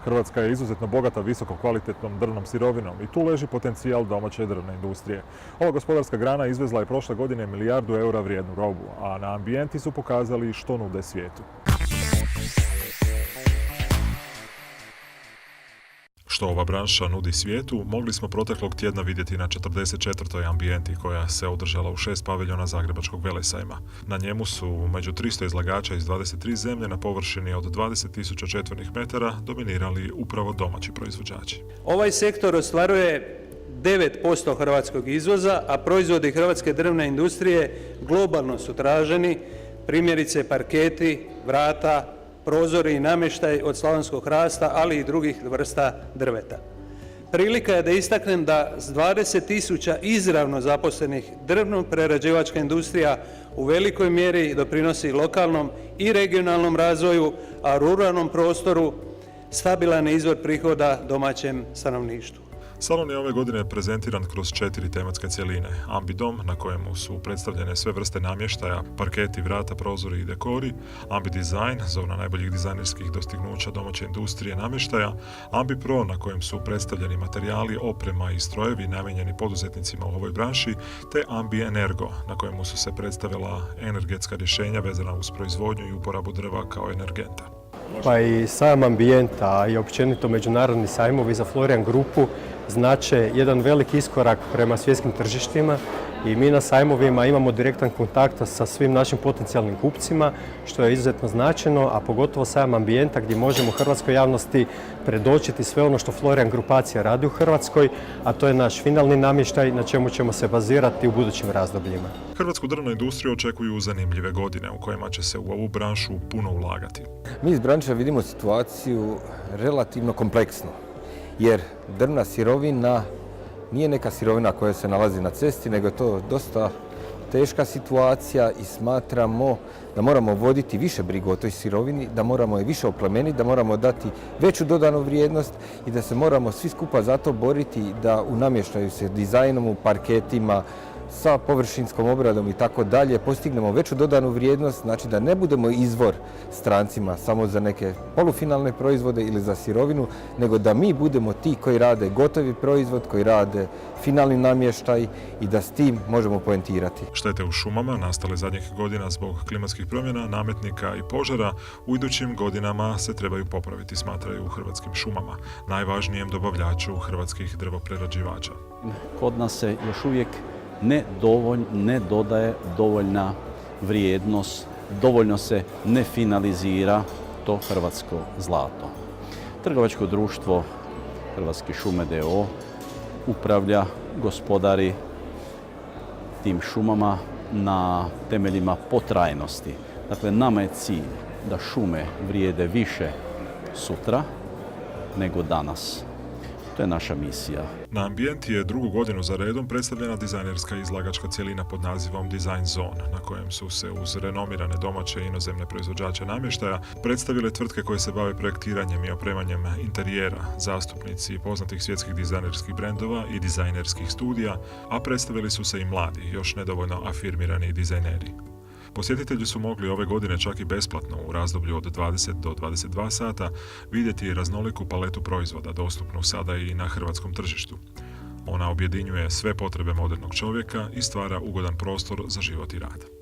Hrvatska je izuzetno bogata visoko kvalitetnom drvnom sirovinom i tu leži potencijal domaće drvne industrije. Ova gospodarska grana izvezla je prošle godine €1 milijardu vrijednu robu, a na ambijenti su pokazali što nude svijetu. Što ova branša nudi svijetu, mogli smo proteklog tjedna vidjeti na 44. ambijenti koja se održala u 6 paviljona Zagrebačkog velesajma. Na njemu su među 300 izlagača iz 23 zemlje na površini od 20.000 četvornih metara dominirali upravo domaći proizvođači. Ovaj sektor ostvaruje 9% hrvatskog izvoza, a proizvodi hrvatske drvne industrije globalno su traženi, primjerice parketi, vrata, prozori i namještaj od slavonskog hrasta, ali i drugih vrsta drveta. Prilika je da istaknem da s 20.000 izravno zaposlenih drvno-prerađivačka industrija u velikoj mjeri doprinosi lokalnom i regionalnom razvoju, a ruralnom prostoru stabilan izvor prihoda domaćem stanovništvu. Salon je ove godine prezentiran kroz 4 tematske cjeline. Ambidom, na kojemu su predstavljene sve vrste namještaja, parketi, vrata, prozori i dekori, Ambidizajn, zona najboljih dizajnerskih dostignuća domaće industrije namještaja, Ambipro, na kojem su predstavljeni materijali, oprema i strojevi namijenjeni poduzetnicima u ovoj branši, te Ambienergo, na kojemu su se predstavila energetska rješenja vezana uz proizvodnju i uporabu drva kao energenta. Pa i sam ambijent, a i općenito međunarodni sajmovi za Florian grupu znače jedan veliki iskorak prema svjetskim tržištima i mi na sajmovima imamo direktan kontakt sa svim našim potencijalnim kupcima, što je izuzetno značajno, a pogotovo sajam ambijenta gdje možemo hrvatskoj javnosti predočiti sve ono što Florian grupacija radi u Hrvatskoj, a to je naš finalni namještaj na čemu ćemo se bazirati u budućim razdobljima. Hrvatsku drvnu industriju očekuju zanimljive godine u kojima će se u ovu branšu puno ulagati. Mi iz branše vidimo situaciju relativno kompleksno, jer drvna sirovina nije neka sirovina koja se nalazi na cesti, nego je to dosta teška situacija i smatramo da moramo voditi više brigu o toj sirovini, da moramo je više oplemeniti, da moramo dati veću dodanu vrijednost i da se moramo svi skupa za to boriti da u namještaju se dizajnom, u parketima, sa površinskom obradom i tako dalje postignemo veću dodanu vrijednost, znači da ne budemo izvor strancima samo za neke polufinalne proizvode ili za sirovinu, nego da mi budemo ti koji rade gotovi proizvod, koji rade finalni namještaj i da s tim možemo poentirati. Štete u šumama nastale zadnjih godina zbog klimatskih promjena, nametnika i požara u idućim godinama se trebaju popraviti, smatraju u Hrvatskim šumama, najvažnijem dobavljaču hrvatskih drvoprerađivača. Kod nas se još uvijek ne dodaje dovoljna vrijednost, dovoljno se ne finalizira to hrvatsko zlato. Trgovačko društvo Hrvatske šume d.o.o. upravlja, gospodari tim šumama na temeljima potrajnosti. Dakle, nama je cilj da šume vrijede više sutra nego danas. To je naša misija. Na ambijenti je drugu godinu za redom predstavljena dizajnerska izlagačka cjelina pod nazivom Design Zone, na kojem su se uz renomirane domaće i inozemne proizvođače namještaja predstavile tvrtke koje se bave projektiranjem i opremanjem interijera, zastupnici poznatih svjetskih dizajnerskih brendova i dizajnerskih studija, a predstavili su se i mladi, još nedovoljno afirmirani dizajneri. Posjetitelji su mogli ove godine čak i besplatno u razdoblju od 20 do 22 sata vidjeti raznoliku paletu proizvoda dostupnu sada i na hrvatskom tržištu. Ona objedinjuje sve potrebe modernog čovjeka i stvara ugodan prostor za život i rad.